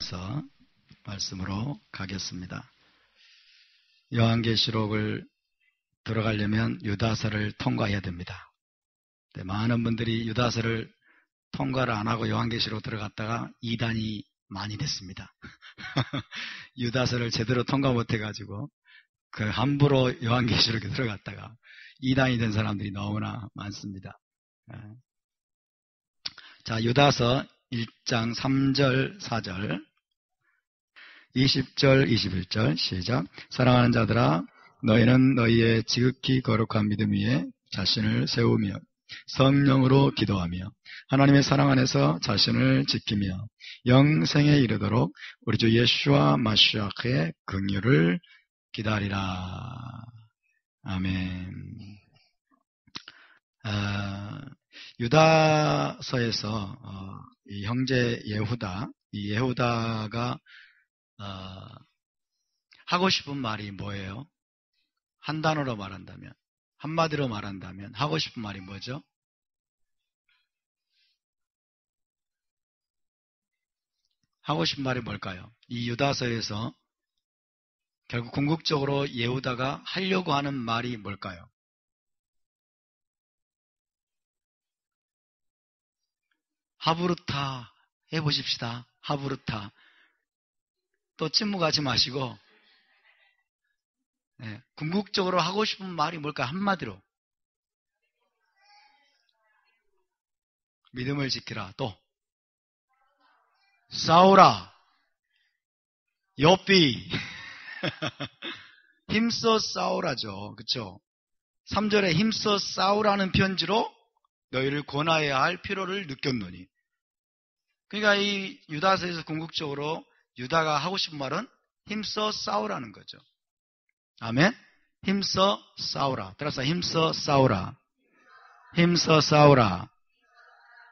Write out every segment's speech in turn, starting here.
유다서 말씀으로 가겠습니다. 요한계시록을 들어가려면 유다서를 통과해야 됩니다. 많은 분들이 유다서를 통과를 안 하고 요한계시록 들어갔다가 이단이 많이 됐습니다. 유다서를 제대로 통과 못해가지고 함부로 요한계시록에 들어갔다가 이단이 된 사람들이 너무나 많습니다. 자, 유다서 1장 3절 4절 20절 21절 시작. 사랑하는 자들아, 너희는 너희의 지극히 거룩한 믿음 위에 자신을 세우며 성령으로 기도하며 하나님의 사랑 안에서 자신을 지키며 영생에 이르도록 우리 주 예수와 마시아크의 긍휼을 기다리라. 아멘. 유다서에서 이 형제 예후다가 하고 싶은 말이 뭐예요? 한 단어로 말한다면, 한마디로 말한다면 하고 싶은 말이 뭐죠? 하고 싶은 말이 뭘까요? 이 유다서에서 결국 궁극적으로 예후다가 하려고 하는 말이 뭘까요? 하브루타 해보십시다. 하브루타. 또 침묵하지 마시고, 궁극적으로 하고 싶은 말이 뭘까요? 한마디로. 믿음을 지키라. 또 싸우라. 욥비. 힘써 싸우라죠. 그렇죠? 3절에 힘써 싸우라는 편지로 너희를 권하여야 할 필요를 느꼈노니. 그러니까 이 유다서에서 궁극적으로 유다가 하고 싶은 말은 힘써 싸우라는 거죠. 아멘? 힘써 싸우라. 따라서 힘써 싸우라. 힘써 싸우라.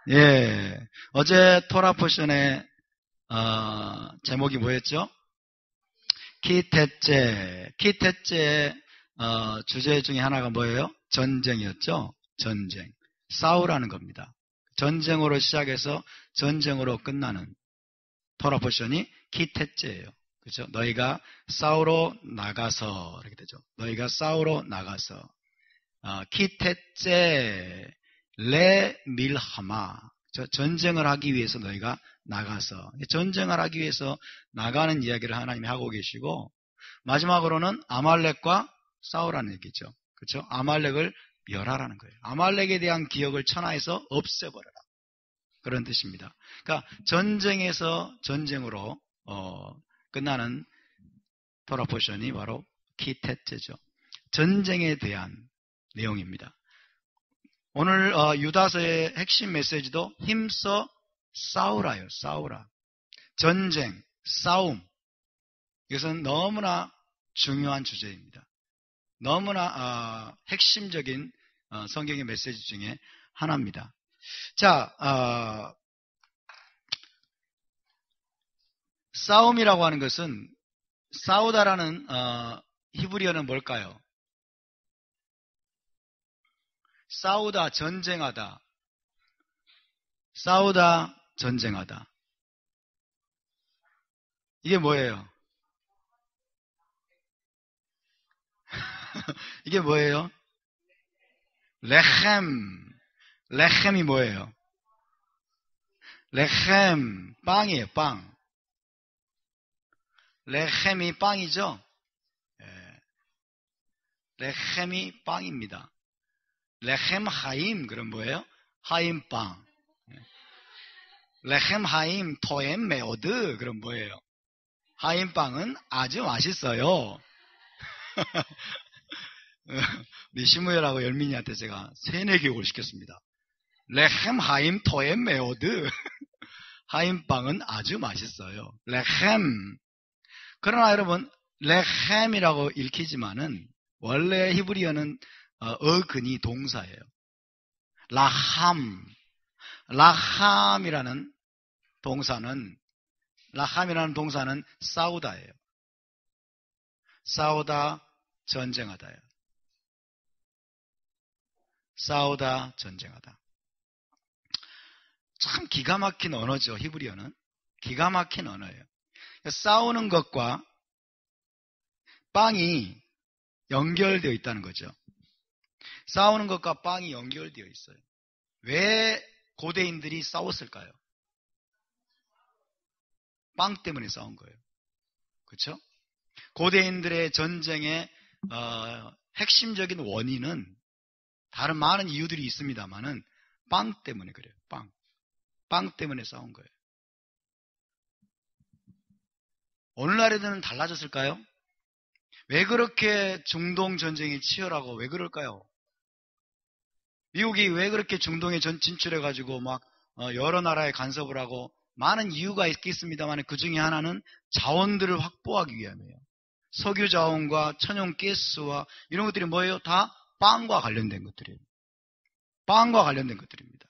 예. 어제 토라 포션의 제목이 뭐였죠? 키테째. 키테째의 주제 중에 하나가 뭐예요? 전쟁이었죠? 전쟁. 싸우라는 겁니다. 전쟁으로 시작해서 전쟁으로 끝나는 토라 포션이 키테째예요. 그렇죠? 너희가 싸우러 나가서 이렇게 되죠. 너희가 싸우러 나가서 키테째 레 밀하마. 전쟁을 하기 위해서 너희가 나가서, 전쟁을 하기 위해서 나가는 이야기를 하나님이 하고 계시고, 마지막으로는 아말렉과 싸우라는 얘기죠. 그렇죠? 아말렉을 멸하라는 거예요. 아말렉에 대한 기억을 천하에서 없애버려라. 그런 뜻입니다. 그러니까 전쟁에서 전쟁으로 끝나는 토라 포션이 바로 키테째죠. 전쟁에 대한 내용입니다. 오늘 유다서의 핵심 메시지도 힘써 싸우라요. 싸우라. 전쟁, 싸움. 이것은 너무나 중요한 주제입니다. 너무나 핵심적인 성경의 메시지 중에 하나입니다. 자, 싸움이라고 하는 것은, 싸우다라는 히브리어는 뭘까요? 싸우다, 전쟁하다. 싸우다, 전쟁하다. 이게 뭐예요? 이게 뭐예요? 레헴. 레헴이 뭐예요? 레헴, 빵이에요, 빵. 레헴이 빵이죠? 레헴이 빵입니다. 레헴 하임, 그럼 뭐예요? 하임 빵. 레헴 하임 토엠 메오드, 그럼 뭐예요? 하임 빵은 아주 맛있어요. 우리 시무엘하고 열민이한테 제가 세뇌 교육을 시켰습니다. 레헴 하임 토엠 메오드. 하임 빵은 아주 맛있어요. 레헴. 그러나 여러분, 레헴이라고 읽히지만은 원래 히브리어는 어근이 동사예요. 라함. 라함이라는 동사는 싸우다예요. 싸우다, 전쟁하다예요. 싸우다, 전쟁하다. 참 기가 막힌 언어죠, 히브리어는. 기가 막힌 언어예요. 싸우는 것과 빵이 연결되어 있다는 거죠. 싸우는 것과 빵이 연결되어 있어요. 왜 고대인들이 싸웠을까요? 빵 때문에 싸운 거예요. 그렇죠? 고대인들의 전쟁의 핵심적인 원인은 다른 많은 이유들이 있습니다만은 빵 때문에 그래요. 빵 때문에 싸운 거예요. 오늘날에는 달라졌을까요? 왜 그렇게 중동 전쟁이 치열하고 왜 그럴까요? 미국이 왜 그렇게 중동에 진출해가지고 막 여러 나라에 간섭을 하고 많은 이유가 있겠습니다만 그 중에 하나는 자원들을 확보하기 위함이에요. 석유 자원과 천연 가스와 이런 것들이 뭐예요? 다 빵과 관련된 것들이에요. 빵과 관련된 것들입니다.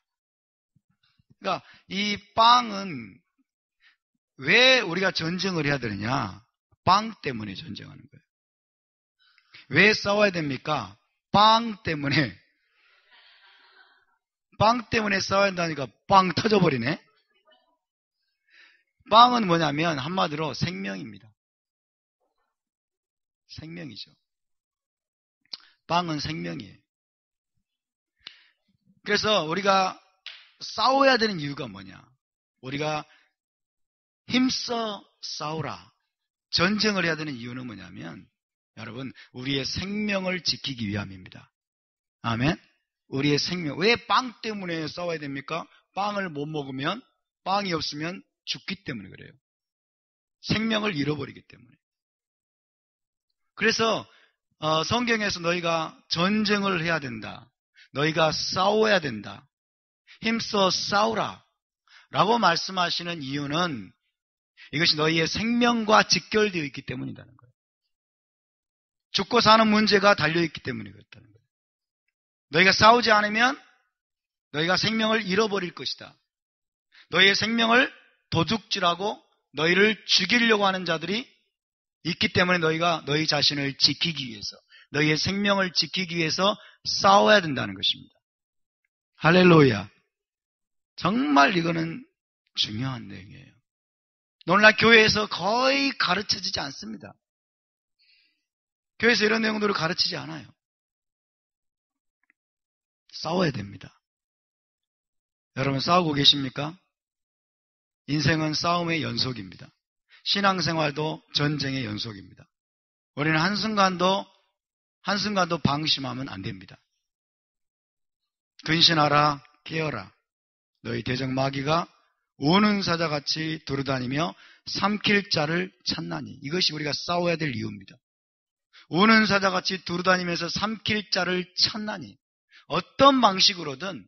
그러니까 이 빵은 왜 우리가 전쟁을 해야 되느냐? 빵 때문에 전쟁하는 거예요. 왜 싸워야 됩니까? 빵 때문에 싸워야 한다니까 빵 터져버리네? 빵은 뭐냐면 한마디로 생명입니다. 생명이죠. 빵은 생명이에요. 그래서 우리가 싸워야 되는 이유가 뭐냐? 우리가 힘써 싸우라. 전쟁을 해야 되는 이유는 뭐냐면 여러분 우리의 생명을 지키기 위함입니다. 아멘? 우리의 생명. 왜 빵 때문에 싸워야 됩니까? 빵을 못 먹으면 빵이 없으면 죽기 때문에 그래요. 생명을 잃어버리기 때문에. 그래서 성경에서 너희가 전쟁을 해야 된다. 너희가 싸워야 된다. 힘써 싸우라. 라고 말씀하시는 이유는 이것이 너희의 생명과 직결되어 있기 때문이라는 거예요. 죽고 사는 문제가 달려있기 때문에 그렇다는 거예요. 너희가 싸우지 않으면 너희가 생명을 잃어버릴 것이다. 너희의 생명을 도둑질하고 너희를 죽이려고 하는 자들이 있기 때문에 너희가 너희 자신을 지키기 위해서, 너희의 생명을 지키기 위해서 싸워야 된다는 것입니다. 할렐루야. 정말 이거는 중요한 내용이에요. 오늘날 교회에서 거의 가르쳐지지 않습니다. 교회에서 이런 내용들을 가르치지 않아요. 싸워야 됩니다. 여러분 싸우고 계십니까? 인생은 싸움의 연속입니다. 신앙생활도 전쟁의 연속입니다. 우리는 한순간도 방심하면 안 됩니다. 근신하라, 깨어라. 너희 대적 마귀가 우는 사자같이 두루다니며 삼킬 자를 찾나니. 이것이 우리가 싸워야 될 이유입니다. 우는 사자같이 두루다니면서 삼킬 자를 찾나니. 어떤 방식으로든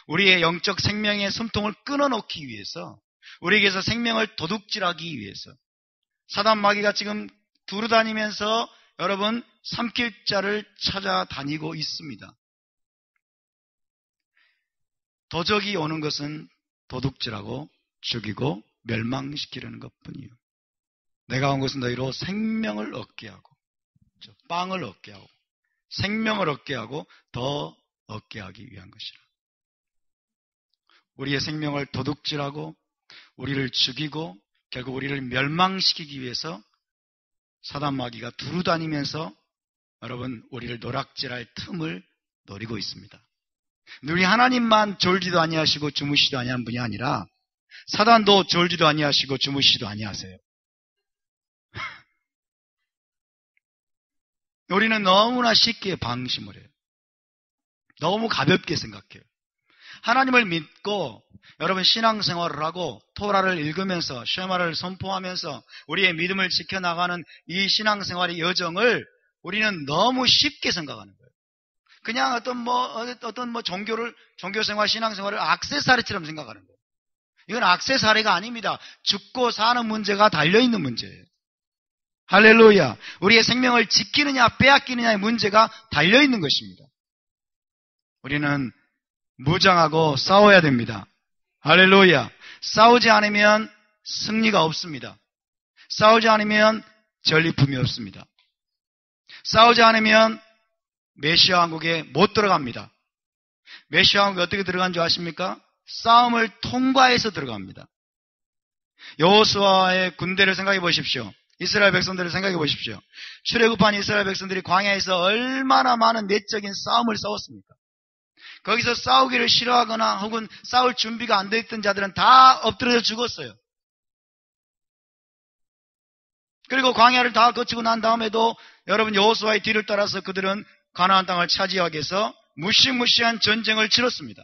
우리의 영적 생명의 숨통을 끊어놓기 위해서, 우리에게서 생명을 도둑질하기 위해서 사단 마귀가 지금 두루다니면서 여러분 삼킬 자를 찾아다니고 있습니다. 도적이 오는 것은 도둑질하고 죽이고 멸망시키려는 것뿐이에요. 내가 온 것은 너희로 생명을 얻게 하고, 빵을 얻게 하고, 생명을 얻게 하고 더 얻게 하기 위한 것이라. 우리의 생명을 도둑질하고 우리를 죽이고 결국 우리를 멸망시키기 위해서 사단 마귀가 두루다니면서 여러분 우리를 노락질할 틈을 노리고 있습니다. 우리 하나님만 졸지도 아니하시고 주무시도 아니하는 분이 아니라 사단도 졸지도 아니하시고 주무시도 아니하세요. 우리는 너무나 쉽게 방심을 해요. 너무 가볍게 생각해요. 하나님을 믿고 여러분 신앙생활을 하고 토라를 읽으면서 쉐마를 선포하면서 우리의 믿음을 지켜나가는 이 신앙생활의 여정을 우리는 너무 쉽게 생각하는 거예요. 그냥 어떤 종교생활, 신앙생활을 액세서리처럼 생각하는 거예요. 이건 액세서리가 아닙니다. 죽고 사는 문제가 달려있는 문제예요. 할렐루야. 우리의 생명을 지키느냐 빼앗기느냐의 문제가 달려있는 것입니다. 우리는 무장하고 싸워야 됩니다. 할렐루야. 싸우지 않으면 승리가 없습니다. 싸우지 않으면 전리품이 없습니다. 싸우지 않으면 메시아 왕국에 못 들어갑니다. 메시아 왕국에 어떻게 들어간 줄 아십니까? 싸움을 통과해서 들어갑니다. 여호수아의 군대를 생각해 보십시오. 이스라엘 백성들을 생각해 보십시오. 출애굽한 이스라엘 백성들이 광야에서 얼마나 많은 내적인 싸움을 싸웠습니까? 거기서 싸우기를 싫어하거나 혹은 싸울 준비가 안 돼 있던 자들은 다 엎드려 죽었어요. 그리고 광야를 다 거치고 난 다음에도 여러분 여호수아의 뒤를 따라서 그들은 가나안 땅을 차지하기 위해서 무시무시한 전쟁을 치렀습니다.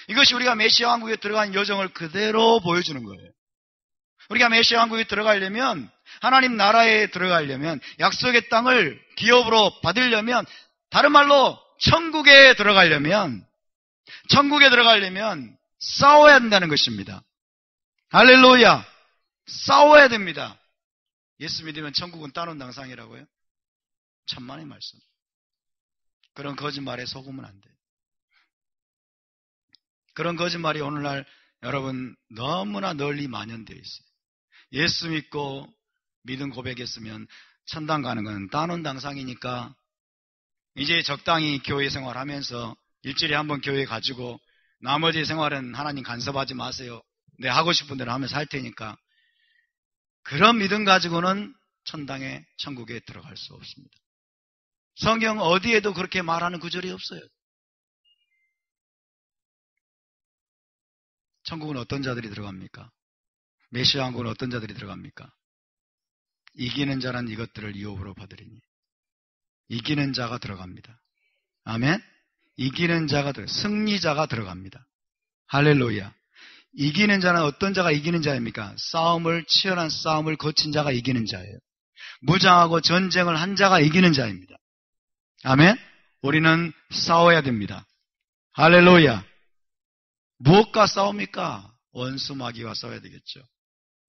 이것이 우리가 메시아 왕국에 들어간 여정을 그대로 보여주는 거예요. 우리가 메시아 왕국에 들어가려면, 하나님 나라에 들어가려면, 약속의 땅을 기업으로 받으려면, 다른 말로 천국에 들어가려면 싸워야 된다는 것입니다. 할렐루야! 싸워야 됩니다. 예수 믿으면 천국은 따놓은 당상이라고요? 천만의 말씀. 그런 거짓말에 속으면 안 돼요. 그런 거짓말이 오늘날 여러분 너무나 널리 만연되어 있어요. 예수 믿고 믿음 고백했으면 천당 가는 건 따놓은 당상이니까 이제 적당히 교회 생활하면서 일주일에 한 번 교회 가지고 나머지 생활은 하나님 간섭하지 마세요. 내 하고 싶은 대로 하면서 할 테니까. 그런 믿음 가지고는 천당에 천국에 들어갈 수 없습니다. 성경 어디에도 그렇게 말하는 구절이 없어요. 천국은 어떤 자들이 들어갑니까? 메시아 왕국은 어떤 자들이 들어갑니까? 이기는 자란 이것들을 유업으로 받으리니. 이기는 자가 들어갑니다. 아멘? 이기는 자가 승리자가 들어갑니다. 할렐루야. 이기는 자는 어떤 자가 이기는 자입니까? 치열한 싸움을 거친 자가 이기는 자예요. 무장하고 전쟁을 한 자가 이기는 자입니다. 아멘? 우리는 싸워야 됩니다. 할렐루야. 무엇과 싸웁니까? 원수 마귀와 싸워야 되겠죠.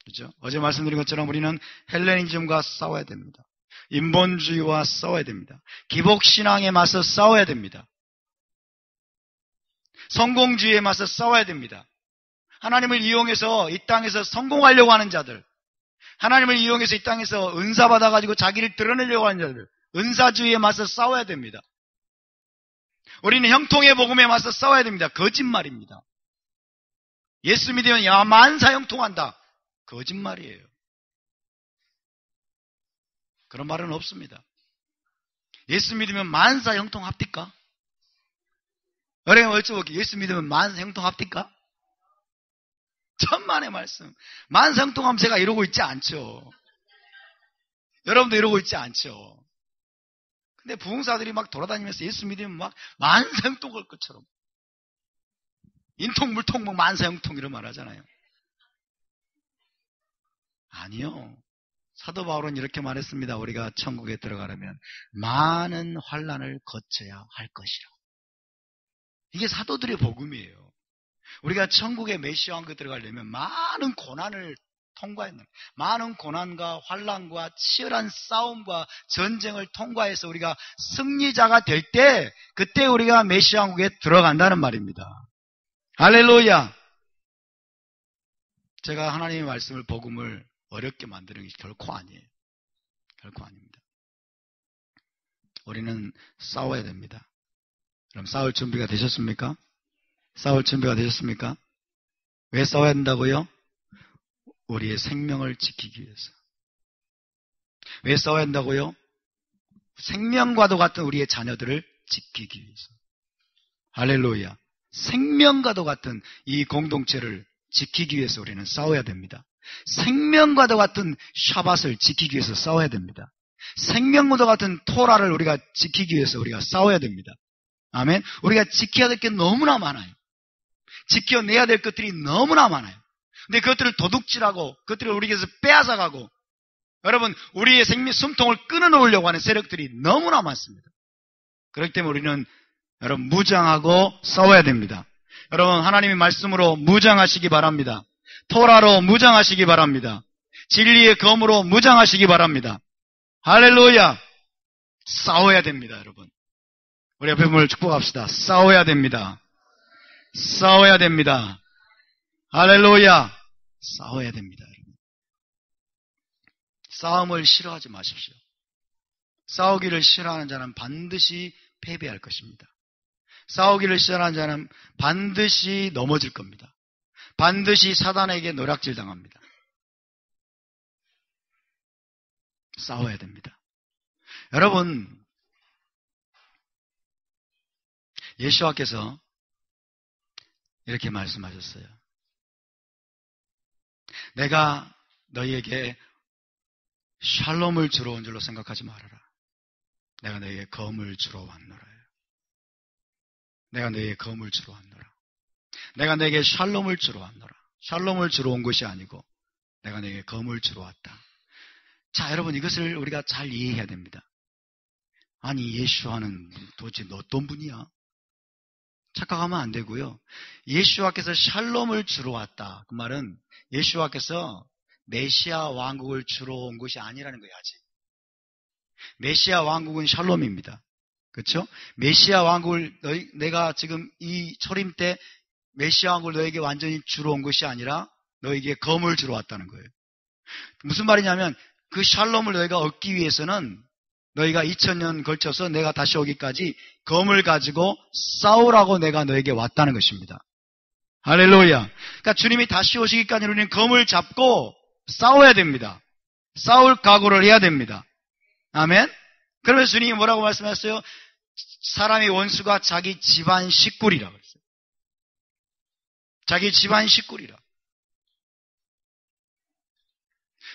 그렇죠? 어제 말씀드린 것처럼 우리는 헬레니즘과 싸워야 됩니다. 인본주의와 싸워야 됩니다. 기복신앙에 맞서 싸워야 됩니다. 성공주의에 맞서 싸워야 됩니다. 하나님을 이용해서 이 땅에서 성공하려고 하는 자들, 하나님을 이용해서 이 땅에서 은사 받아가지고 자기를 드러내려고 하는 자들, 은사주의에 맞서 싸워야 됩니다. 우리는 형통의 복음에 맞서 싸워야 됩니다. 거짓말입니다. 예수 믿으면 만사 형통한다. 거짓말이에요. 그런 말은 없습니다. 예수 믿으면 만사 형통합니까? 여러분 여쭤볼게요. 예수 믿으면 만사 형통합니까? 천만의 말씀. 만사 형통하면 제가 이러고 있지 않죠. 여러분도 이러고 있지 않죠. 근데 부흥사들이 막 돌아다니면서 예수 믿으면 막 만사 형통할 것처럼 인통 물통 뭐 만사 형통 이런 말 하잖아요. 아니요. 사도 바울은 이렇게 말했습니다. 우리가 천국에 들어가려면 많은 환난을 거쳐야 할 것이라. 이게 사도들의 복음이에요. 우리가 천국의 메시아 왕국에 들어가려면 많은 고난을 통과했는, 많은 고난과 환난과 치열한 싸움과 전쟁을 통과해서 우리가 승리자가 될 때, 그때 우리가 메시아 왕국에 들어간다는 말입니다. 할렐루야. 제가 하나님의 말씀을, 복음을 어렵게 만드는 게 결코 아니에요. 결코 아닙니다. 우리는 싸워야 됩니다. 그럼 싸울 준비가 되셨습니까? 싸울 준비가 되셨습니까? 왜 싸워야 된다고요? 우리의 생명을 지키기 위해서. 왜 싸워야 한다고요? 생명과도 같은 우리의 자녀들을 지키기 위해서. 할렐루야. 생명과도 같은 이 공동체를 지키기 위해서 우리는 싸워야 됩니다. 생명과도 같은 샤밧을 지키기 위해서 싸워야 됩니다. 생명과도 같은 토라를 우리가 지키기 위해서 우리가 싸워야 됩니다. 아멘. 우리가 지켜야 될 게 너무나 많아요. 지켜내야 될 것들이 너무나 많아요. 근데 그것들을 도둑질하고 그것들을 우리에게서 빼앗아가고 여러분 우리의 생명 숨통을 끊어놓으려고 하는 세력들이 너무나 많습니다. 그렇기 때문에 우리는 여러분 무장하고 싸워야 됩니다. 여러분 하나님의 말씀으로 무장하시기 바랍니다. 토라로 무장하시기 바랍니다. 진리의 검으로 무장하시기 바랍니다. 할렐루야. 싸워야 됩니다. 여러분 우리 옆에 분을 축복합시다. 싸워야 됩니다. 싸워야 됩니다. 할렐루야. 싸워야 됩니다. 여러분. 싸움을 싫어하지 마십시오. 싸우기를 싫어하는 자는 반드시 패배할 것입니다. 싸우기를 싫어하는 자는 반드시 넘어질 겁니다. 반드시 사단에게 노략질 당합니다. 싸워야 됩니다. 여러분, 예수와께서 이렇게 말씀하셨어요. 내가 너희에게 샬롬을 주러 온 줄로 생각하지 말아라. 내가 너희에게 검을 주러 왔노라요. 내가 너희에게 검을 주러 왔노라. 내가 너희에게 샬롬을 주러 왔노라. 샬롬을 주러 온 것이 아니고 내가 너희에게 검을 주러 왔다. 자, 여러분, 이것을 우리가 잘 이해해야 됩니다. 아니, 예수와는 도대체 어떤 분이야? 착각하면 안 되고요. 예수와께서 샬롬을 주러 왔다. 그 말은 예수와께서 메시아 왕국을 주러 온 것이 아니라는 거예요, 아직. 메시아 왕국은 샬롬입니다. 그렇죠? 메시아 왕국을 내가 지금 이 초림 때 메시아 왕국을 너에게 완전히 주러 온 것이 아니라 너에게 검을 주러 왔다는 거예요. 무슨 말이냐면 그 샬롬을 너희가 얻기 위해서는 너희가 2000년 걸쳐서 내가 다시 오기까지 검을 가지고 싸우라고 내가 너에게 왔다는 것입니다. 할렐루야. 그러니까 주님이 다시 오시기까지 우리는 검을 잡고 싸워야 됩니다. 싸울 각오를 해야 됩니다. 아멘. 그러면서 주님이 뭐라고 말씀하셨어요? 사람의 원수가 자기 집안 식구리라 그랬어요. 자기 집안 식구리라.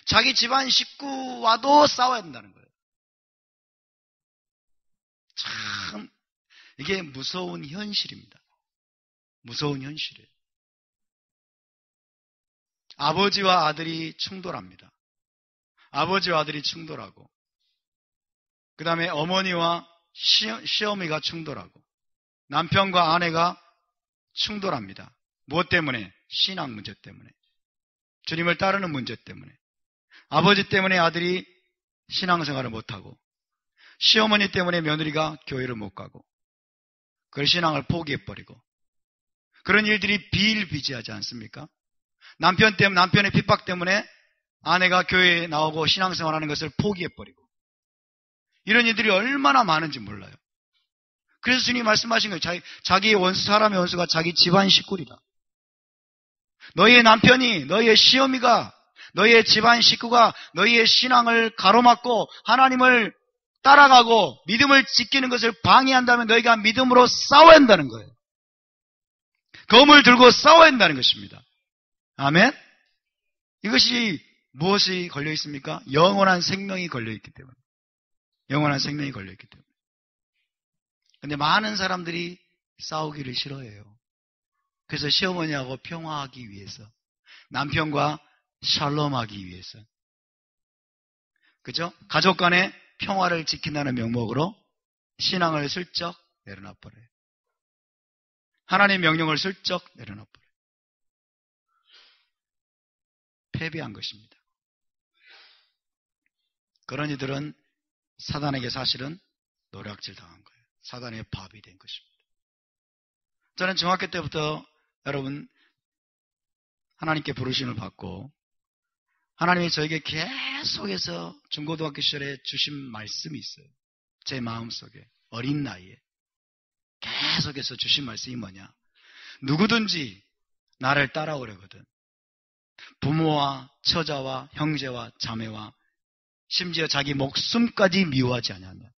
자기 집안 식구와도 싸워야 된다는 거예요. 참 이게 무서운 현실입니다. 무서운 현실이에요. 아버지와 아들이 충돌합니다. 아버지와 아들이 충돌하고 그 다음에 어머니와 시어미가 충돌하고 남편과 아내가 충돌합니다. 무엇 때문에? 신앙 문제 때문에. 주님을 따르는 문제 때문에. 아버지 때문에 아들이 신앙생활을 못하고 시어머니 때문에 며느리가 교회를 못 가고 그 신앙을 포기해버리고 그런 일들이 비일비재하지 않습니까? 남편 때문에 남편의 핍박 때문에 아내가 교회에 나오고 신앙생활하는 것을 포기해버리고 이런 일들이 얼마나 많은지 몰라요. 그래서 주님이 말씀하신 거예요. 자기의 원수, 사람의 원수가 자기 집안 식구리라. 너희의 남편이, 너희의 시어미가, 너희의 집안 식구가 너희의 신앙을 가로막고 하나님을 따라가고 믿음을 지키는 것을 방해한다면 너희가 믿음으로 싸워야 한다는 거예요. 검을 들고 싸워야 한다는 것입니다. 아멘? 이것이 무엇이 걸려 있습니까? 영원한 생명이 걸려 있기 때문에. 영원한 생명이 걸려 있기 때문에. 근데 많은 사람들이 싸우기를 싫어해요. 그래서 시어머니하고 평화하기 위해서, 남편과 샬롬하기 위해서, 그죠? 가족 간의 평화를 지킨다는 명목으로 신앙을 슬쩍 내려놔버려요. 하나님의 명령을 슬쩍 내려놔버려요. 패배한 것입니다. 그런 이들은 사단에게 사실은 노략질 당한 거예요. 사단의 밥이 된 것입니다. 저는 중학교 때부터 여러분 하나님께 부르심을 받고 하나님이 저에게 계속해서 중고등학교 시절에 주신 말씀이 있어요. 제 마음속에 어린 나이에 계속해서 주신 말씀이 뭐냐? 누구든지 나를 따라오려거든 부모와 처자와 형제와 자매와 심지어 자기 목숨까지 미워하지 아니하면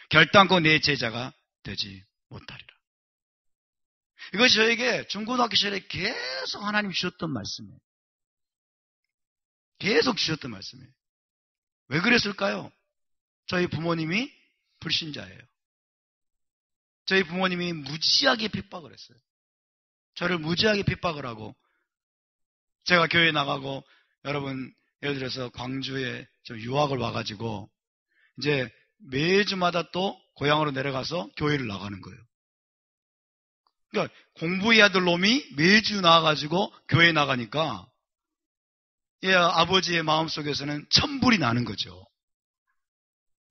결단코 내 제자가 되지 못하리라. 이것이 저에게 중고등학교 시절에 계속 하나님 주셨던 말씀이에요. 계속 주셨던 말씀이에요. 왜 그랬을까요? 저희 부모님이 불신자예요. 저희 부모님이 무지하게 핍박을 했어요. 저를 무지하게 핍박을 하고 제가 교회에 나가고 여러분 예를 들어서 광주에 좀 유학을 와가지고 이제 매주마다 또 고향으로 내려가서 교회를 나가는 거예요. 그러니까 공부해야 될 놈이 매주 나와가지고 교회에 나가니까 얘 아버지의 마음속에서는 천불이 나는 거죠.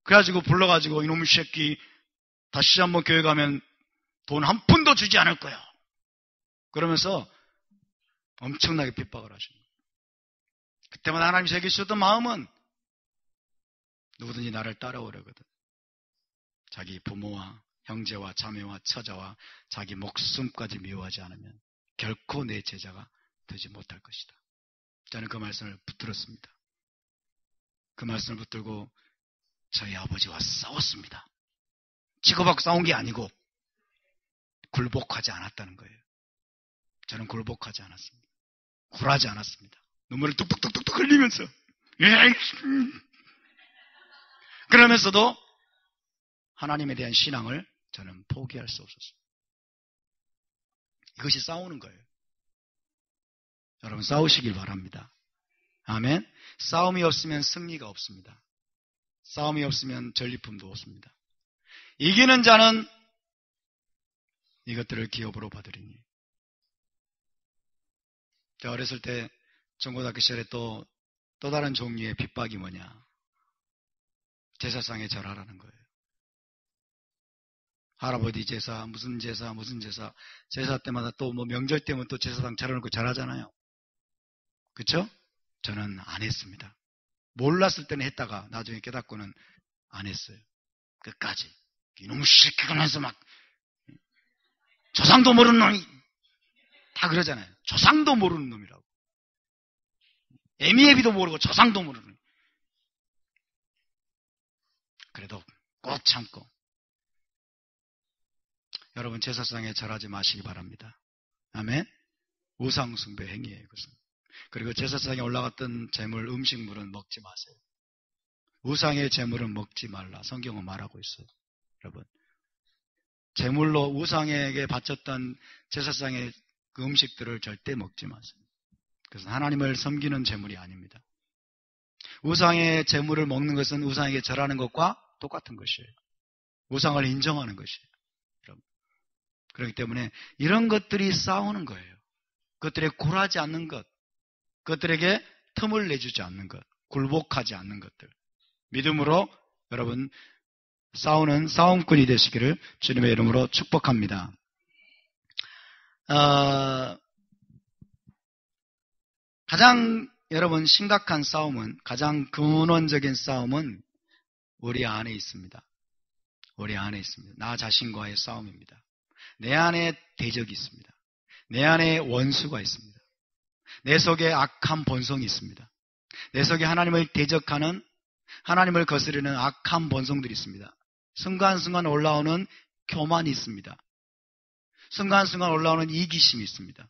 그래가지고 불러가지고 이놈의 새끼 다시 한번 교회 가면 돈 한 푼도 주지 않을 거야. 그러면서 엄청나게 핍박을 하십니다. 그때마다 하나님이 저에게 주셨던 마음은 누구든지 나를 따라오려거든 자기 부모와 형제와 자매와 처자와 자기 목숨까지 미워하지 않으면 결코 내 제자가 되지 못할 것이다. 저는 그 말씀을 붙들었습니다. 그 말씀을 붙들고 저희 아버지와 싸웠습니다. 치고받고 싸운 게 아니고 굴복하지 않았다는 거예요. 저는 굴복하지 않았습니다. 굴하지 않았습니다. 눈물을 뚝뚝뚝뚝 흘리면서 그러면서도 하나님에 대한 신앙을 저는 포기할 수 없었습니다. 이것이 싸우는 거예요. 여러분 싸우시길 바랍니다. 아멘. 싸움이 없으면 승리가 없습니다. 싸움이 없으면 전리품도 없습니다. 이기는 자는 이것들을 기업으로 받으리니. 제가 어렸을 때 중고등학교 시절에 또 다른 종류의 핍박이 뭐냐? 제사상에 절하라는 거예요. 할아버지 제사, 무슨 제사, 제사 때마다 또 뭐 명절 때면 또 제사상 차려놓고 절하잖아요. 그쵸? 저는 안 했습니다. 몰랐을 때는 했다가 나중에 깨닫고는 안 했어요. 끝까지. 이놈 시키면서 막 조상도 모르는 놈이 다 그러잖아요. 조상도 모르는 놈이라고. 애미애비도 모르고 조상도 모르는 놈. 그래도 꼭 참고 여러분 제사상에 절하지 마시기 바랍니다. 아멘. 우상숭배 행위예요. 그것은. 그리고 제사상에 올라갔던 제물, 음식물은 먹지 마세요. 우상의 제물은 먹지 말라. 성경은 말하고 있어요. 여러분 제물로 우상에게 바쳤던 제사상의 그 음식들을 절대 먹지 마세요. 그래서 하나님을 섬기는 제물이 아닙니다. 우상의 제물을 먹는 것은 우상에게 절하는 것과 똑같은 것이에요. 우상을 인정하는 것이에요. 여러분. 그렇기 때문에 이런 것들이 싸우는 거예요. 그것들에 굴하지 않는 것, 그것들에게 틈을 내주지 않는 것, 굴복하지 않는 것들. 믿음으로 여러분 싸우는 싸움꾼이 되시기를 주님의 이름으로 축복합니다. 가장 여러분 심각한 싸움은, 가장 근원적인 싸움은 우리 안에 있습니다. 우리 안에 있습니다. 나 자신과의 싸움입니다. 내 안에 대적이 있습니다. 내 안에 원수가 있습니다. 내 속에 악한 본성이 있습니다. 내 속에 하나님을 대적하는, 하나님을 거스르는 악한 본성들이 있습니다. 순간순간 올라오는 교만이 있습니다. 순간순간 올라오는 이기심이 있습니다.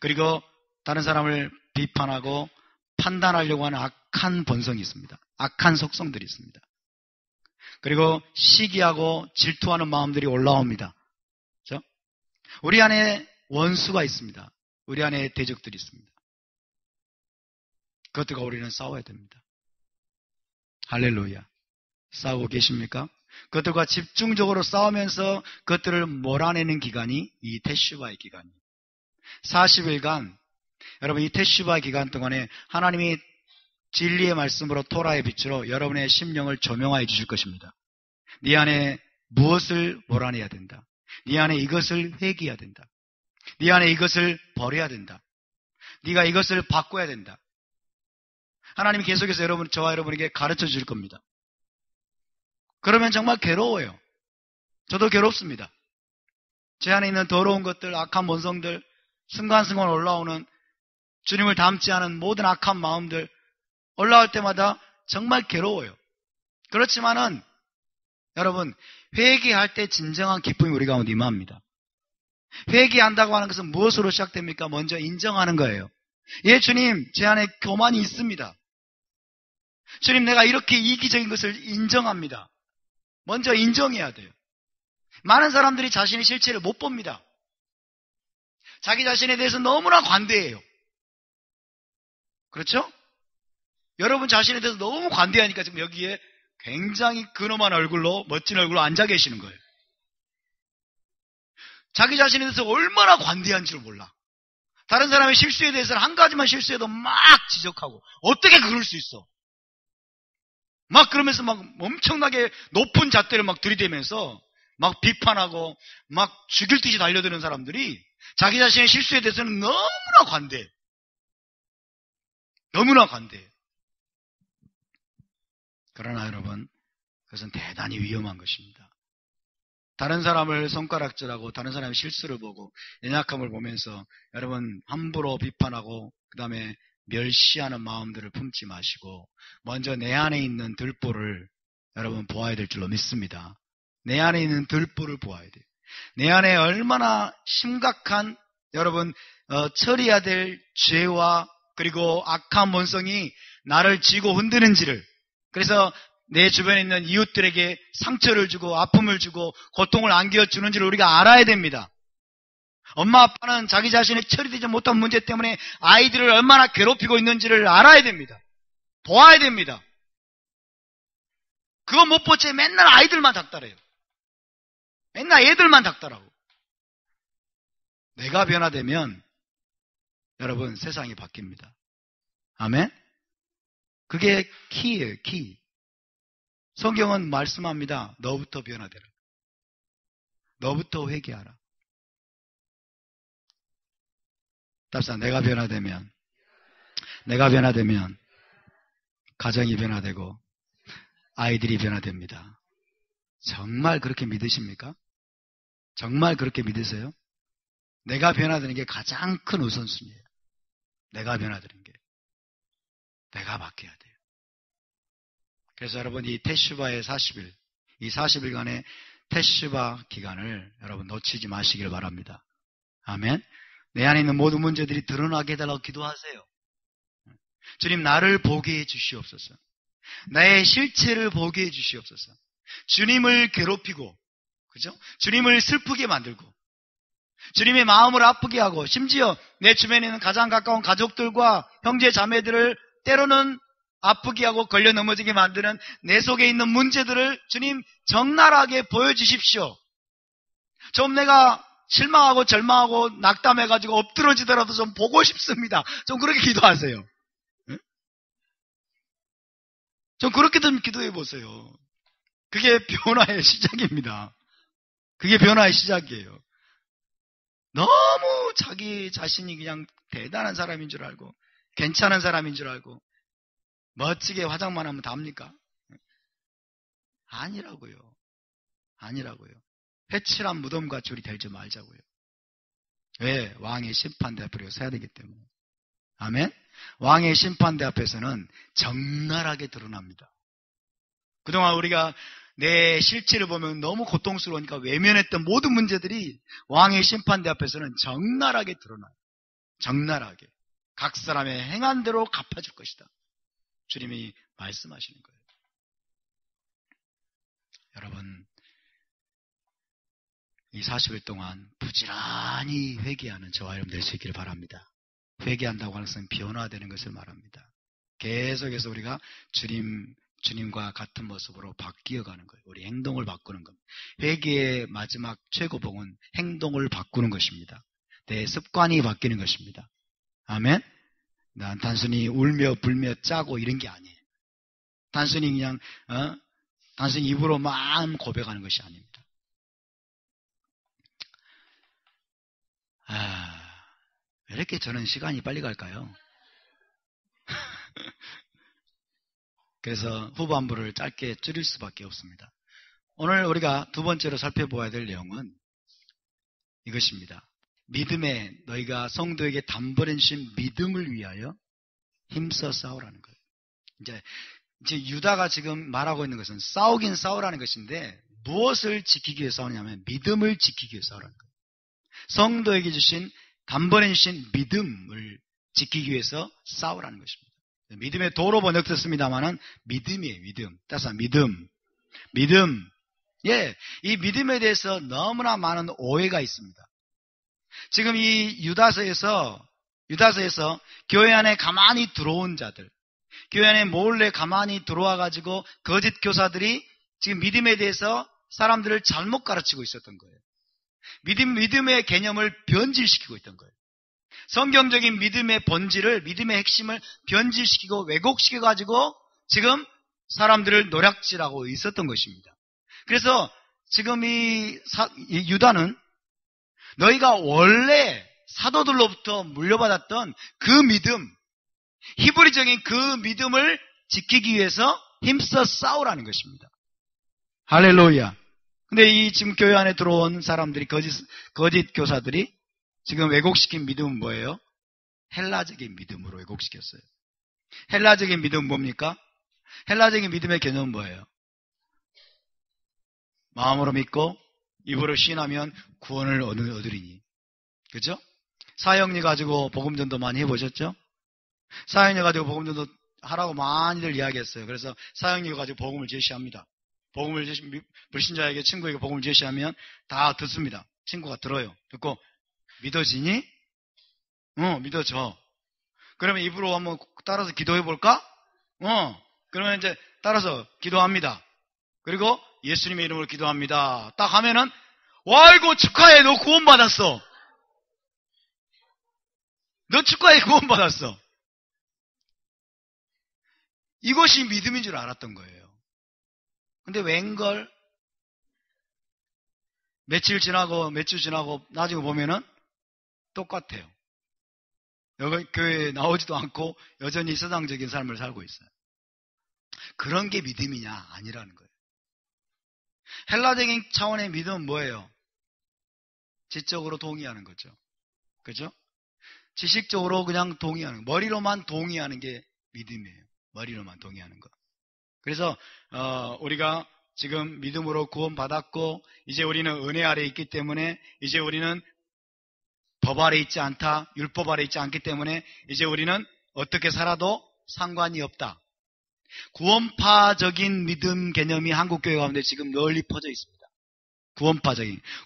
그리고 다른 사람을 비판하고 판단하려고 하는 악한 본성이 있습니다. 악한 속성들이 있습니다. 그리고 시기하고 질투하는 마음들이 올라옵니다. 그렇죠? 우리 안에 원수가 있습니다. 우리 안에 대적들이 있습니다. 그것들과 우리는 싸워야 됩니다. 할렐루야. 싸우고 계십니까? 그것들과 집중적으로 싸우면서 그것들을 몰아내는 기간이 이 테슈바의 기간이에요. 40일간 여러분 이 테슈바 기간 동안에 하나님이 진리의 말씀으로 토라의 빛으로 여러분의 심령을 조명하여 주실 것입니다. 네 안에 무엇을 몰아내야 된다. 네 안에 이것을 회개해야 된다. 네 안에 이것을 버려야 된다. 네가 이것을 바꿔야 된다. 하나님이 계속해서 저와 여러분에게 가르쳐 주실 겁니다. 그러면 정말 괴로워요. 저도 괴롭습니다. 제 안에 있는 더러운 것들, 악한 본성들, 순간순간 올라오는 주님을 닮지 않은 모든 악한 마음들 올라올 때마다 정말 괴로워요. 그렇지만은 여러분 회개할 때 진정한 기쁨이 우리 가운데 임합니다. 회개한다고 하는 것은 무엇으로 시작됩니까? 먼저 인정하는 거예요. 예, 주님, 제 안에 교만이 있습니다. 주님, 내가 이렇게 이기적인 것을 인정합니다. 먼저 인정해야 돼요. 많은 사람들이 자신의 실체를 못 봅니다. 자기 자신에 대해서 너무나 관대해요. 그렇죠? 여러분 자신에 대해서 너무 관대하니까 지금 여기에 굉장히 근엄한 얼굴로, 멋진 얼굴로 앉아 계시는 거예요. 자기 자신에 대해서 얼마나 관대한지를 몰라. 다른 사람의 실수에 대해서는 한 가지만 실수해도 막 지적하고, 어떻게 그럴 수 있어? 막 그러면서 막 엄청나게 높은 잣대를 막 들이대면서 막 비판하고 막 죽일 듯이 달려드는 사람들이 자기 자신의 실수에 대해서는 너무나 관대해. 너무나 관대해. 그러나 여러분, 그것은 대단히 위험한 것입니다. 다른 사람을 손가락질하고 다른 사람의 실수를 보고 연약함을 보면서 여러분 함부로 비판하고 그 다음에 멸시하는 마음들을 품지 마시고 먼저 내 안에 있는 들보를 여러분 보아야 될 줄로 믿습니다. 내 안에 있는 들보를 보아야 돼요. 내 안에 얼마나 심각한 여러분 처리해야 될 죄와 그리고 악한 본성이 나를 쥐고 흔드는지를, 그래서 내 주변에 있는 이웃들에게 상처를 주고 아픔을 주고 고통을 안겨주는지를 우리가 알아야 됩니다. 엄마 아빠는 자기 자신의 처리되지 못한 문제 때문에 아이들을 얼마나 괴롭히고 있는지를 알아야 됩니다. 보아야 됩니다. 그거 못 보채 맨날 아이들만 닥달해요. 맨날 애들만 닥달하고. 내가 변화되면 여러분 세상이 바뀝니다. 아멘? 그게 키예요, 키. 성경은 말씀합니다. 너부터 변화되라. 너부터 회개하라. 답사, 내가 변화되면 가정이 변화되고 아이들이 변화됩니다. 정말 그렇게 믿으십니까? 정말 그렇게 믿으세요? 내가 변화되는 게 가장 큰 우선순위예요. 내가 변화되는 게. 내가 바뀌어야 돼요. 그래서 여러분 이 테슈바의 40일, 이 40일간의 테슈바 기간을 여러분 놓치지 마시길 바랍니다. 아멘. 내 안에 있는 모든 문제들이 드러나게 해달라고 기도하세요. 주님, 나를 보게 해 주시옵소서. 나의 실체를 보게 해 주시옵소서. 주님을 괴롭히고, 그죠? 주님을 슬프게 만들고, 주님의 마음을 아프게 하고, 심지어 내 주변에 있는 가장 가까운 가족들과 형제 자매들을 때로는 아프게 하고 걸려 넘어지게 만드는 내 속에 있는 문제들을 주님 적나라하게 보여주십시오. 좀 내가 실망하고 절망하고 낙담해가지고 엎드러지더라도 좀 보고 싶습니다. 좀 그렇게 기도하세요. 좀 그렇게 좀 기도해 보세요. 그게 변화의 시작입니다. 그게 변화의 시작이에요. 너무 자기 자신이 그냥 대단한 사람인 줄 알고 괜찮은 사람인 줄 알고 멋지게 화장만 하면 답니까? 아니라고요. 아니라고요. 회칠한 무덤과 줄이 되지 말자고요. 왜? 왕의 심판대 앞으로 서야 되기 때문에. 아멘? 왕의 심판대 앞에서는 적나라하게 드러납니다. 그동안 우리가 내 실체를 보면 너무 고통스러우니까 외면했던 모든 문제들이 왕의 심판대 앞에서는 적나라하게 드러나요. 적나라하게. 각 사람의 행한 대로 갚아줄 것이다. 주님이 말씀하시는 거예요. 여러분, 이 40일 동안 부지런히 회개하는 저와 여러분 될 수 있기를 바랍니다. 회개한다고 하는 것은 변화되는 것을 말합니다. 계속해서 우리가 주님과 같은 모습으로 바뀌어가는 거예요. 우리 행동을 바꾸는 겁니다. 회개의 마지막 최고봉은 행동을 바꾸는 것입니다. 내 습관이 바뀌는 것입니다. 아멘? 난 단순히 울며 불며 짜고 이런 게 아니에요. 단순히 그냥 단순히 입으로 마음 고백하는 것이 아닙니다. 왜 이렇게 저는 시간이 빨리 갈까요? 그래서 후반부를 짧게 줄일 수밖에 없습니다. 오늘 우리가 두 번째로 살펴보아야 될 내용은 이것입니다. 믿음에 너희가 성도에게 단번에 주신 믿음을 위하여 힘써 싸우라는 거예요. 이제 유다가 지금 말하고 있는 것은 싸우긴 싸우라는 것인데 무엇을 지키기 위해 싸우냐면 믿음을 지키기 위해 싸우라는 거예요. 성도에게 주신 단번에 주신 믿음을 지키기 위해서 싸우라는 것입니다. 믿음의 도로 번역됐습니다만은 믿음이에요. 믿음. 따라서 믿음. 예, 이 믿음에 대해서 너무나 많은 오해가 있습니다. 지금 이 유다서에서 교회 안에 가만히 들어온 자들, 교회 안에 몰래 가만히 들어와 가지고 거짓 교사들이 지금 믿음에 대해서 사람들을 잘못 가르치고 있었던 거예요. 믿음의 개념을 변질시키고 있던 거예요. 성경적인 믿음의 본질을, 믿음의 핵심을 변질시키고 왜곡시켜가지고 지금 사람들을 노략질하고 있었던 것입니다. 그래서 지금 이 유다는 너희가 원래 사도들로부터 물려받았던 그 믿음, 히브리적인 그 믿음을 지키기 위해서 힘써 싸우라는 것입니다. 할렐루야. 근데 이 지금 교회 안에 들어온 사람들이, 거짓 교사들이 지금 왜곡시킨 믿음은 뭐예요? 헬라적인 믿음으로 왜곡시켰어요. 헬라적인 믿음은 뭡니까? 헬라적인 믿음의 개념은 뭐예요? 마음으로 믿고 입으로 시인하면 구원을 얻으리니. 그죠? 사형리 가지고 복음전도 많이 해보셨죠? 사형리 가지고 복음전도 하라고 많이들 이야기했어요. 그래서 사형리 가지고 복음을 제시합니다. 복음을 불신자에게, 친구에게 복음을 제시하면 다 듣습니다. 친구가 들어요. 듣고 믿어지니? 믿어져. 그러면 입으로 한번 따라서 기도해 볼까? 그러면 이제 따라서 기도합니다. 그리고 예수님의 이름으로 기도합니다. 딱 하면은, 와, 이거 축하해. 너 구원받았어. 너 축하해. 구원받았어. 이것이 믿음인 줄 알았던 거예요. 근데 웬걸 며칠 지나고 몇 주 지나고 나중에 보면은 똑같아요. 여기 교회에 나오지도 않고 여전히 세상적인 삶을 살고 있어요. 그런 게 믿음이냐? 아니라는 거예요. 헬라적인 차원의 믿음은 뭐예요? 지적으로 동의하는 거죠. 그죠? 지식적으로 그냥 동의하는 거. 머리로만 동의하는 게 믿음이에요. 머리로만 동의하는 거. 그래서 우리가 지금 믿음으로 구원받았고 이제 우리는 은혜 아래 있기 때문에 이제 우리는 법 아래 있지 않다. 율법 아래 있지 않기 때문에 이제 우리는 어떻게 살아도 상관이 없다. 구원파적인 믿음 개념이 한국교회 가운데 지금 널리 퍼져 있습니다.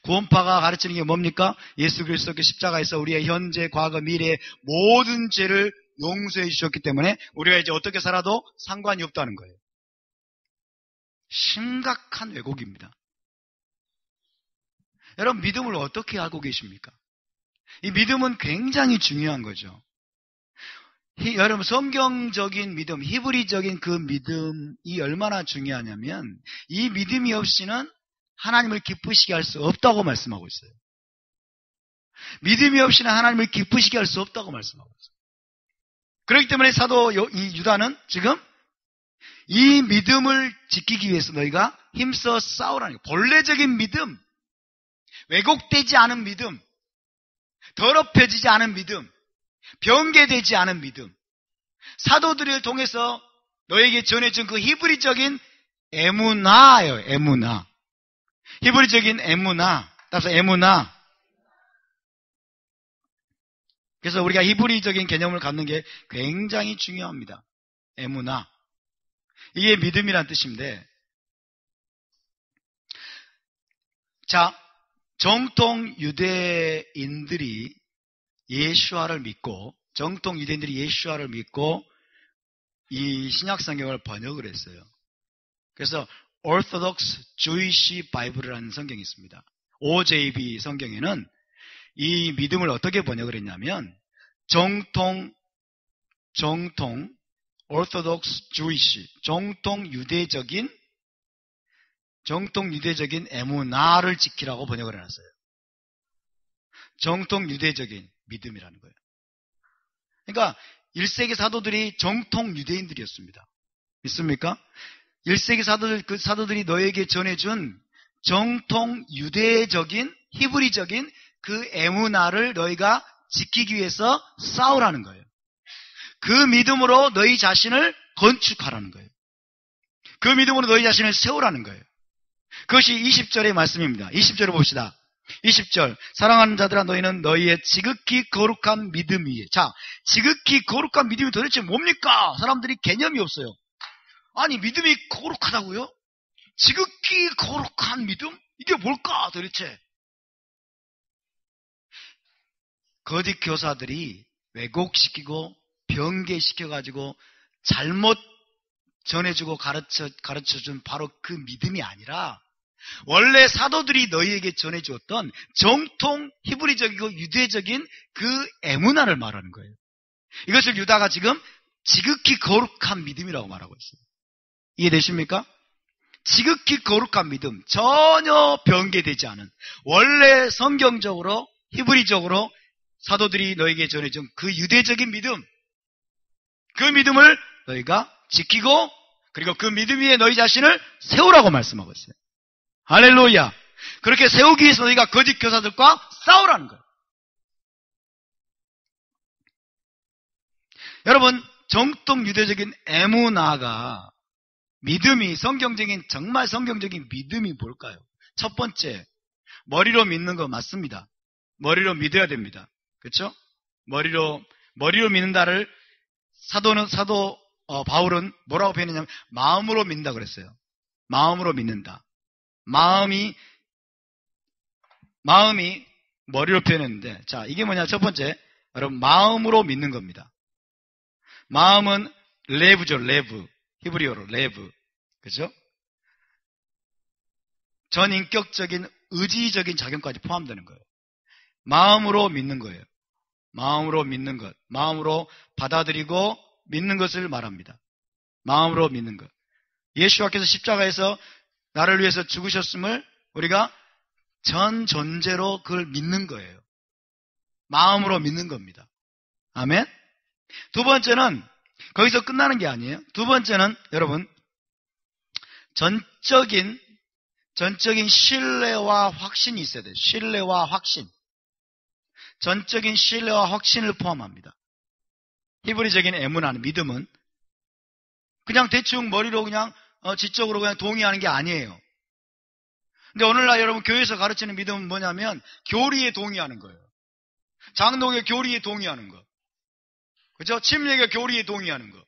구원파가 가르치는 게 뭡니까? 예수 그리스도께 십자가에서 우리의 현재, 과거, 미래의 모든 죄를 용서해 주셨기 때문에 우리가 이제 어떻게 살아도 상관이 없다는 거예요. 심각한 왜곡입니다. 여러분, 믿음을 어떻게 알고 계십니까? 이 믿음은 굉장히 중요한 거죠. 여러분, 성경적인 믿음, 히브리적인 그 믿음이 얼마나 중요하냐면 이 믿음이 없이는 하나님을 기쁘시게 할 수 없다고 말씀하고 있어요. 믿음이 없이는 하나님을 기쁘시게 할 수 없다고 말씀하고 있어요. 그렇기 때문에 사도 유다는 지금 이 믿음을 지키기 위해서 너희가 힘써 싸우라는 거예요. 본래적인 믿음, 왜곡되지 않은 믿음, 더럽혀지지 않은 믿음, 변개되지 않은 믿음, 사도들을 통해서 너에게 전해준 그 히브리적인 에무나예요. 에무나. 히브리적인 에무나. 따라서 에무나. 그래서 우리가 히브리적인 개념을 갖는 게 굉장히 중요합니다. 에무나. 이게 믿음이란 뜻인데, 자, 정통 유대인들이 예수아를 믿고 이 신약 성경을 번역을 했어요. 그래서 Orthodox Jewish Bible이라는 성경이 있습니다. OJB 성경에는 이 믿음을 어떻게 번역을 했냐면 정통 Orthodox Jewish, 정통 유대적인 에무나를 지키라고 번역을 해놨어요. 정통 유대적인 믿음이라는 거예요. 그러니까 1세기 사도들이 정통 유대인들이었습니다. 믿습니까? 1세기 사도들이 너에게 전해준 정통 유대적인 히브리적인 그 에무나를 너희가 지키기 위해서 싸우라는 거예요. 그 믿음으로 너희 자신을 건축하라는 거예요. 그 믿음으로 너희 자신을 세우라는 거예요. 그것이 20절의 말씀입니다. 20절을 봅시다. 20절, 사랑하는 자들아 너희는 너희의 지극히 거룩한 믿음 위에. 자, 지극히 거룩한 믿음이 도대체 뭡니까? 사람들이 개념이 없어요. 아니, 믿음이 거룩하다고요? 지극히 거룩한 믿음? 이게 뭘까 도대체? 거짓 교사들이 왜곡시키고 변개시켜가지고 잘못 전해주고 가르쳐준 바로 그 믿음이 아니라 원래 사도들이 너희에게 전해주었던 정통 히브리적이고 유대적인 그 에무나를 말하는 거예요. 이것을 유다가 지금 지극히 거룩한 믿음이라고 말하고 있어요. 이해되십니까? 지극히 거룩한 믿음, 전혀 변개되지 않은 원래 성경적으로 히브리적으로 사도들이 너에게 전해준 그 유대적인 믿음, 그 믿음을 너희가 지키고 그리고 그 믿음 위에 너희 자신을 세우라고 말씀하고 있어요. 할렐루야. 그렇게 세우기 위해서 너희가 거짓 교사들과 싸우라는 거예요. 여러분, 정통 유대적인 에무나가 믿음이 정말 성경적인 믿음이 뭘까요? 첫 번째, 머리로 믿는 거 맞습니다. 머리로 믿어야 됩니다. 그렇죠? 머리로 믿는다를 사도 바울은 뭐라고 표현했냐면 마음으로 믿는다 그랬어요. 마음으로 믿는다. 마음이 머리로 표현했는데, 자, 이게 뭐냐? 첫 번째, 여러분, 마음으로 믿는 겁니다. 마음은 레브죠, 레브. 히브리어로 레브. 그죠? 전인격적인 의지적인 작용까지 포함되는 거예요. 마음으로 믿는 거예요. 마음으로 믿는 것. 마음으로 받아들이고 믿는 것을 말합니다. 마음으로 믿는 것. 예수와께서 십자가에서 나를 위해서 죽으셨음을 우리가 전 존재로 그걸 믿는 거예요. 마음으로 믿는 겁니다. 아멘? 두 번째는 거기서 끝나는 게 아니에요. 두 번째는 여러분 전적인 신뢰와 확신이 있어야 돼요. 신뢰와 확신. 전적인 신뢰와 확신을 포함합니다. 히브리적인 에무나는 믿음은 그냥 대충 머리로 그냥 지적으로 그냥 동의하는 게 아니에요. 근데 오늘날 여러분 교회에서 가르치는 믿음은 뭐냐면 교리에 동의하는 거예요. 장독의 교리에 동의하는 거. 그죠? 침례의 교리에 동의하는 거.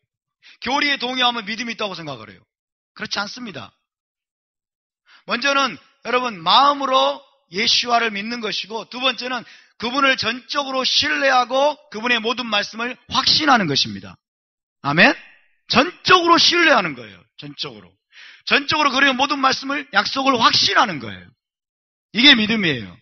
교리에 동의하면 믿음이 있다고 생각을 해요. 그렇지 않습니다. 먼저는 여러분 마음으로 예수와를 믿는 것이고, 두 번째는 그분을 전적으로 신뢰하고 그분의 모든 말씀을 확신하는 것입니다. 아멘? 전적으로 신뢰하는 거예요. 전적으로 그의 모든 말씀을 약속을 확신하는 거예요. 이게 믿음이에요.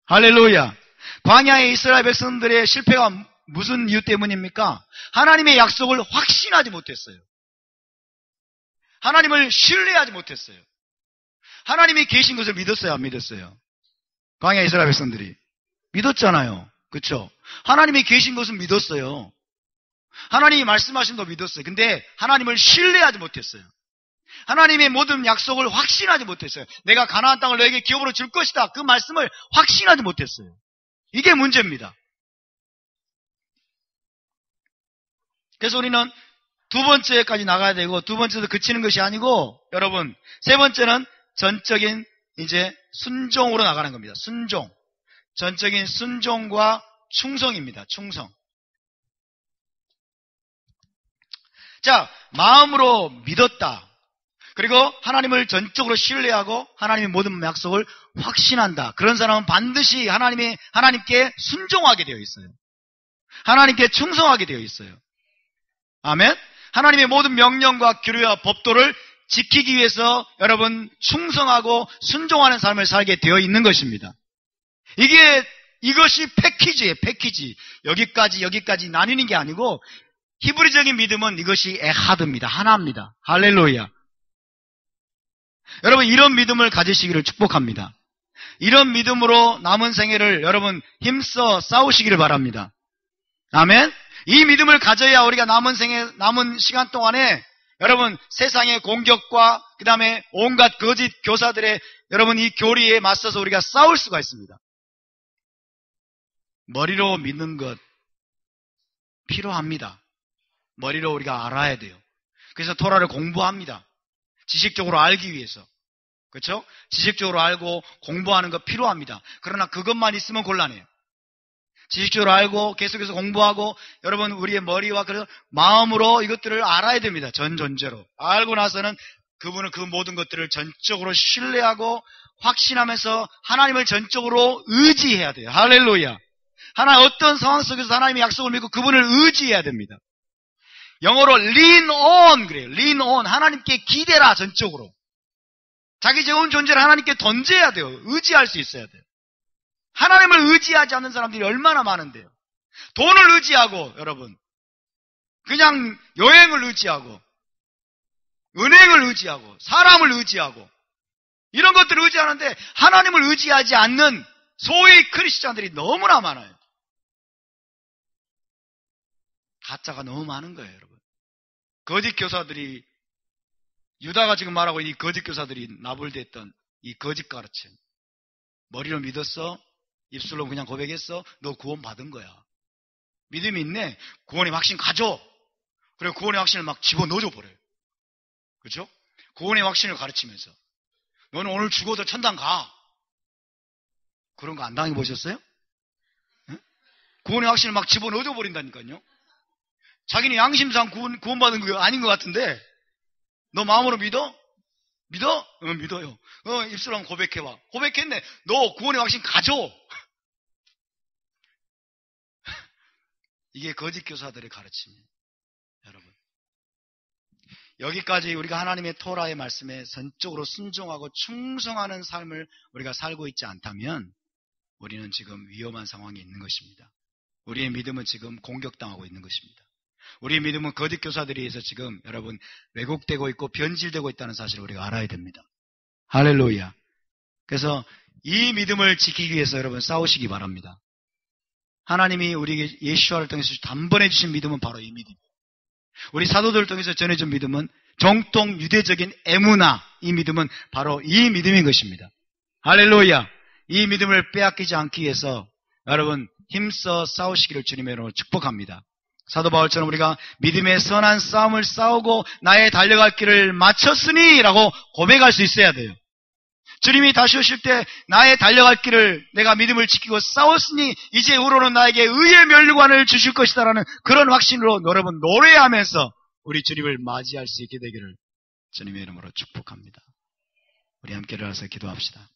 할렐루야. 광야의 이스라엘 백성들의 실패가 무슨 이유 때문입니까? 하나님의 약속을 확신하지 못했어요. 하나님을 신뢰하지 못했어요. 하나님이 계신 것을 믿었어요, 안 믿었어요? 광야 이스라엘 백성들이 믿었잖아요. 그렇죠? 하나님이 계신 것은 믿었어요. 하나님이 말씀하신 거 믿었어요. 근데 하나님을 신뢰하지 못했어요. 하나님의 모든 약속을 확신하지 못했어요. 내가 가나안 땅을 너에게 기업으로 줄 것이다. 그 말씀을 확신하지 못했어요. 이게 문제입니다. 그래서 우리는 두 번째까지 나가야 되고, 두 번째도 그치는 것이 아니고, 여러분, 세 번째는 전적인 이제 순종으로 나가는 겁니다. 순종. 전적인 순종과 충성입니다. 충성. 자, 마음으로 믿었다. 그리고 하나님을 전적으로 신뢰하고 하나님의 모든 약속을 확신한다. 그런 사람은 반드시 하나님께 순종하게 되어 있어요. 하나님께 충성하게 되어 있어요. 아멘? 하나님의 모든 명령과 규례와 법도를 지키기 위해서 여러분 충성하고 순종하는 삶을 살게 되어 있는 것입니다. 이것이 패키지예요, 패키지. 여기까지 나뉘는 게 아니고, 히브리적인 믿음은 이것이 에하드입니다. 하나입니다. 할렐루야. 여러분, 이런 믿음을 가지시기를 축복합니다. 이런 믿음으로 남은 생애를 여러분 힘써 싸우시기를 바랍니다. 아멘? 이 믿음을 가져야 우리가 남은 시간 동안에 여러분 세상의 공격과 그 다음에 온갖 거짓 교사들의 여러분 이 교리에 맞서서 우리가 싸울 수가 있습니다. 머리로 믿는 것 필요합니다. 머리로 우리가 알아야 돼요. 그래서 토라를 공부합니다. 지식적으로 알기 위해서. 그렇죠? 지식적으로 알고 공부하는 것 필요합니다. 그러나 그것만 있으면 곤란해요. 지식적으로 알고 계속해서 공부하고 여러분 우리의 머리와 그래서 마음으로 이것들을 알아야 됩니다. 전 존재로. 알고 나서는 그분은 그 모든 것들을 전적으로 신뢰하고 확신하면서 하나님을 전적으로 의지해야 돼요. 할렐루야. 어떤 상황 속에서 하나님의 약속을 믿고 그분을 의지해야 됩니다. 영어로 lean on 그래요. lean on. 하나님께 기대라 전적으로. 자기 온 존재를 하나님께 던져야 돼요. 의지할 수 있어야 돼요. 하나님을 의지하지 않는 사람들이 얼마나 많은데요. 돈을 의지하고 여러분 그냥 여행을 의지하고 은행을 의지하고 사람을 의지하고 이런 것들을 의지하는데 하나님을 의지하지 않는 소위 크리스찬들이 너무나 많아요. 가짜가 너무 많은 거예요, 여러분. 거짓 교사들이 유다가 지금 말하고 있는 이 거짓 교사들이 나불대했던 이 거짓 가르침. 머리로 믿었어? 입술로 그냥 고백했어? 너 구원 받은 거야. 믿음이 있네? 구원의 확신 가져! 그리고 구원의 확신을 막 집어넣어줘 버려요. 그렇죠? 구원의 확신을 가르치면서 너는 오늘 죽어도 천당 가. 그런 거 안 당해보셨어요? 응? 구원의 확신을 막 집어넣어줘 버린다니까요. 자기는 양심상 구원받은 거 아닌 것 같은데 너 마음으로 믿어? 믿어? 응, 믿어요. 입술로 한번 고백해봐. 고백했네. 너 구원의 확신 가져. 이게 거짓 교사들의 가르침이에요. 여러분. 여기까지 우리가 하나님의 토라의 말씀에 전적으로 순종하고 충성하는 삶을 우리가 살고 있지 않다면 우리는 지금 위험한 상황에 있는 것입니다. 우리의 믿음은 지금 공격당하고 있는 것입니다. 우리의 믿음은 거짓 교사들에 의해서 지금 여러분 왜곡되고 있고 변질되고 있다는 사실을 우리가 알아야 됩니다. 할렐루야. 그래서 이 믿음을 지키기 위해서 여러분 싸우시기 바랍니다. 하나님이 우리에게 예수와를 통해서 단번에 주신 믿음은 바로 이 믿음이에요. 우리 사도들을 통해서 전해준 믿음은 정통 유대적인 에무나, 이 믿음은 바로 이 믿음인 것입니다. 할렐루야. 이 믿음을 빼앗기지 않기 위해서 여러분 힘써 싸우시기를 주님의 이름으로 축복합니다. 사도 바울처럼 우리가 믿음의 선한 싸움을 싸우고 나의 달려갈 길을 마쳤으니 라고 고백할 수 있어야 돼요. 주님이 다시 오실 때 나의 달려갈 길을 내가 믿음을 지키고 싸웠으니 이제 후로는 나에게 의의 면류관을 주실 것이다라는 그런 확신으로 여러분 노래하면서 우리 주님을 맞이할 수 있게 되기를 주님의 이름으로 축복합니다. 우리 함께 일어나서 기도합시다.